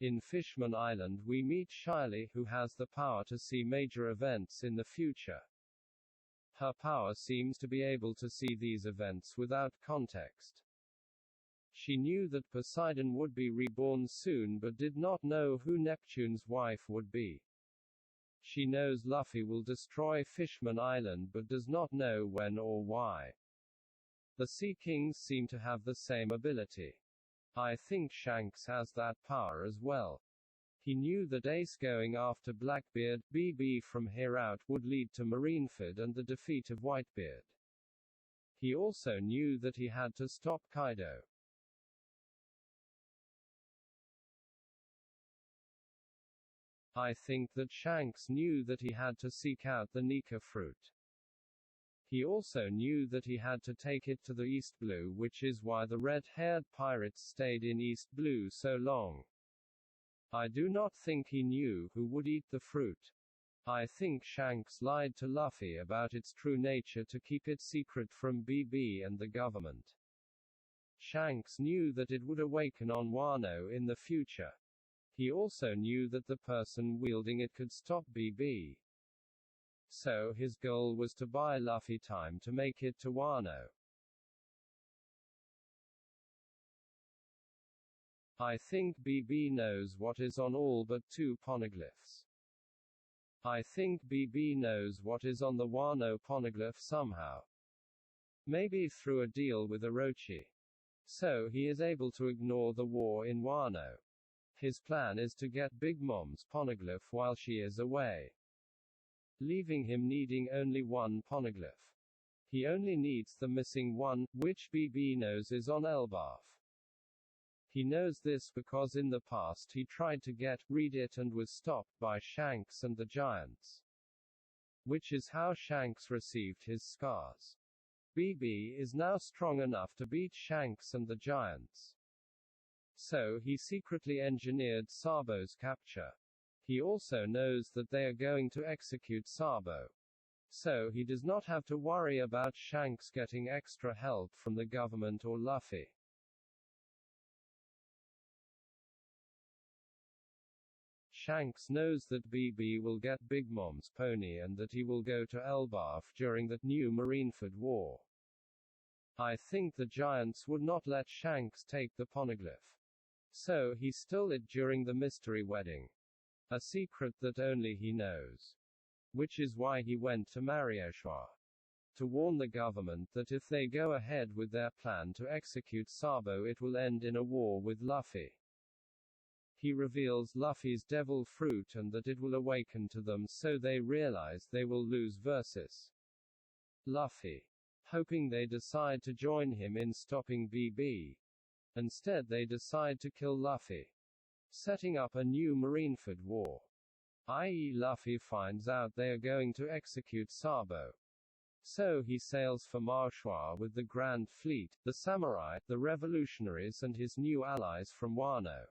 In Fishman Island we meet Shiley, who has the power to see major events in the future. Her power seems to be able to see these events without context. She knew that Poseidon would be reborn soon but did not know who Neptune's wife would be. She knows Luffy will destroy Fishman Island but does not know when or why. The Sea Kings seem to have the same ability. I think Shanks has that power as well. He knew that Ace going after Blackbeard, BB from here out would lead to Marineford and the defeat of Whitebeard. He also knew that he had to stop Kaido. I think that Shanks knew that he had to seek out the Nika fruit. He also knew that he had to take it to the East Blue, which is why the red-haired pirates stayed in East Blue so long. I do not think he knew who would eat the fruit. I think Shanks lied to Luffy about its true nature to keep it secret from BB and the government. Shanks knew that it would awaken on Wano in the future. He also knew that the person wielding it could stop BB. So his goal was to buy Luffy time to make it to Wano. I think BB knows what is on all but 2 poneglyphs. I think BB knows what is on the Wano poneglyph somehow. Maybe through a deal with Orochi. So he is able to ignore the war in Wano. His plan is to get Big Mom's poneglyph while she is away, leaving him needing only 1 poneglyph. He only needs the missing one, which BB knows is on Elbaf. He knows this because in the past he tried to read it and was stopped by Shanks and the Giants. Which is how Shanks received his scars. BB is now strong enough to beat Shanks and the Giants. So he secretly engineered Sabo's capture. He also knows that they are going to execute Sabo. So he does not have to worry about Shanks getting extra help from the government or Luffy. Shanks knows that BB will get Big Mom's pony and that he will go to Elbaf during the new Marineford War. I think the Giants would not let Shanks take the poneglyph. So he stole it during the mystery wedding. A secret that only he knows. Which is why he went to Marioshua. To warn the government that if they go ahead with their plan to execute Sabo it will end in a war with Luffy. He reveals Luffy's devil fruit and that it will awaken to them so they realize they will lose versus Luffy. Hoping they decide to join him in stopping BB. Instead they decide to kill Luffy, setting up a new Marineford war. I.e. Luffy finds out they are going to execute Sabo. So he sails for Marshwa with the Grand Fleet, the Samurai, the Revolutionaries and his new allies from Wano.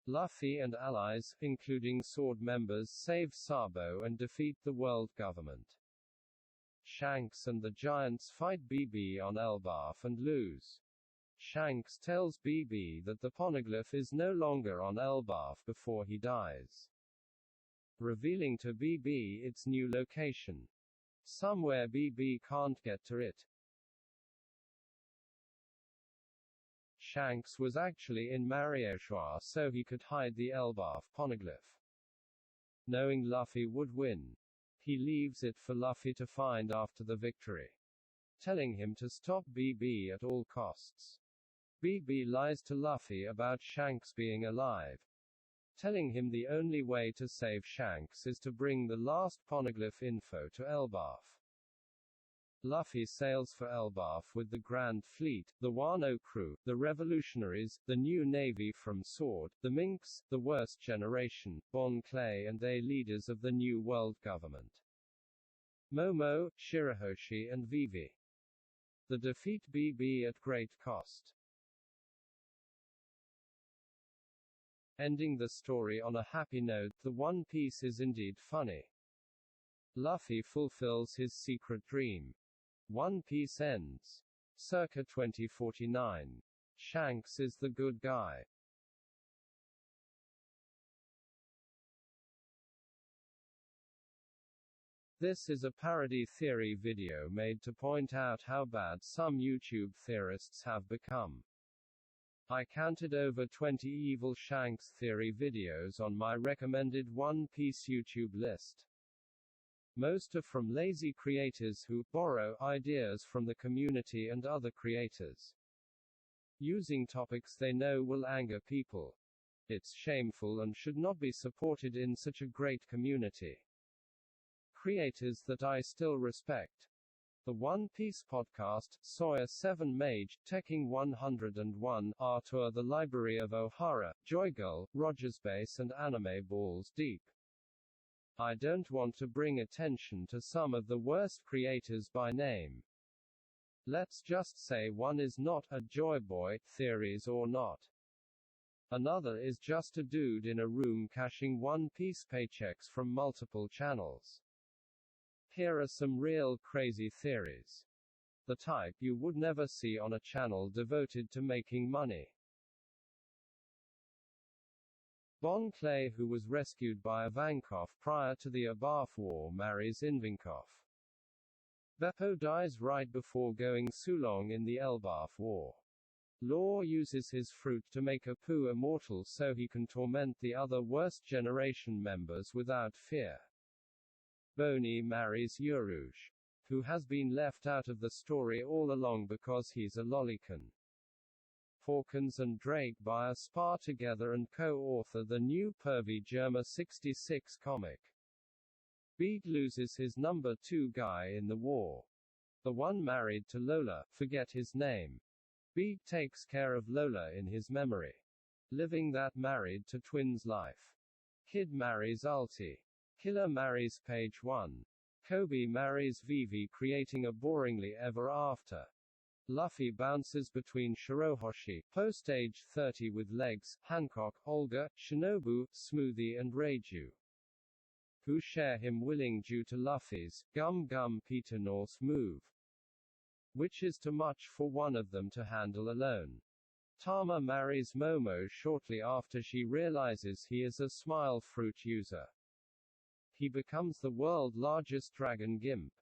Luffy and allies, including Sword members, save Sabo and defeat the world government. Shanks and the Giants fight BB on Elbaf and lose. Shanks tells BB that the poneglyph is no longer on Elbaf before he dies, revealing to BB its new location. Somewhere BB can't get to it. Shanks was actually in Marioshua so he could hide the Elbaf poneglyph. Knowing Luffy would win, he leaves it for Luffy to find after the victory, telling him to stop BB at all costs. BB lies to Luffy about Shanks being alive, telling him the only way to save Shanks is to bring the last poneglyph info to Elbaf. Luffy sails for Elbaf with the Grand Fleet, the Wano crew, the Revolutionaries, the new navy from Sword, the Minks, the Worst Generation, Bon Clay and they leaders of the new world government. Momo, Shirahoshi and Vivi. They defeat BB at great cost, ending the story on a happy note. The One Piece is indeed funny. Luffy fulfills his secret dream. One Piece ends. Circa 2049. Shanks is the good guy. This is a parody theory video made to point out how bad some YouTube theorists have become. I counted over 20 evil Shanks theory videos on my recommended One Piece YouTube list. Most are from lazy creators who borrow ideas from the community and other creators, using topics they know will anger people. It's shameful and should not be supported in such a great community. Creators that I still respect: the One Piece podcast, Sawyer 7 Mage, Tekking 101, Arthur the Library of O'Hara, Joygirl, Rogersbase and Anime Balls Deep. I don't want to bring attention to some of the worst creators by name. Let's just say one is not a Joy Boy, theories or not. Another is just a dude in a room cashing One Piece paychecks from multiple channels. Here are some real crazy theories. The type you would never see on a channel devoted to making money. Bon Clay, who was rescued by Ivankov prior to the Abarth War, marries Invinkov. Beppo dies right before going Sulong in the Elbarth War. Law uses his fruit to make Apu immortal so he can torment the other worst generation members without fear. Boney marries Uruj, who has been left out of the story all along because he's a lolicon. Hawkins and Drake buy a spa together and co-author the new pervy Germa 66 comic. Bede loses his number 2 guy in the war. The one married to Lola, forget his name. Bede takes care of Lola in his memory, living that married to twins life. Kid marries Ulti. Killer marries Page 1. Kobe marries Vivi, creating a boringly ever after. Luffy bounces between Shirohoshi, post-age 30 with legs, Hancock, Olga, Shinobu, Smoothie and Reiju, who share him willing due to Luffy's Gum Gum Peter North move, which is too much for one of them to handle alone. Tama marries Momo shortly after she realizes he is a smile fruit user. He becomes the world's largest dragon gimp.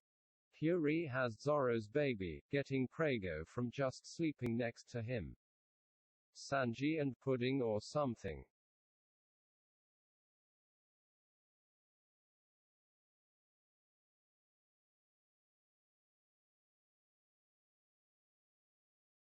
Hyuri has Zoro's baby, getting Prego from just sleeping next to him. Sanji and Pudding or something.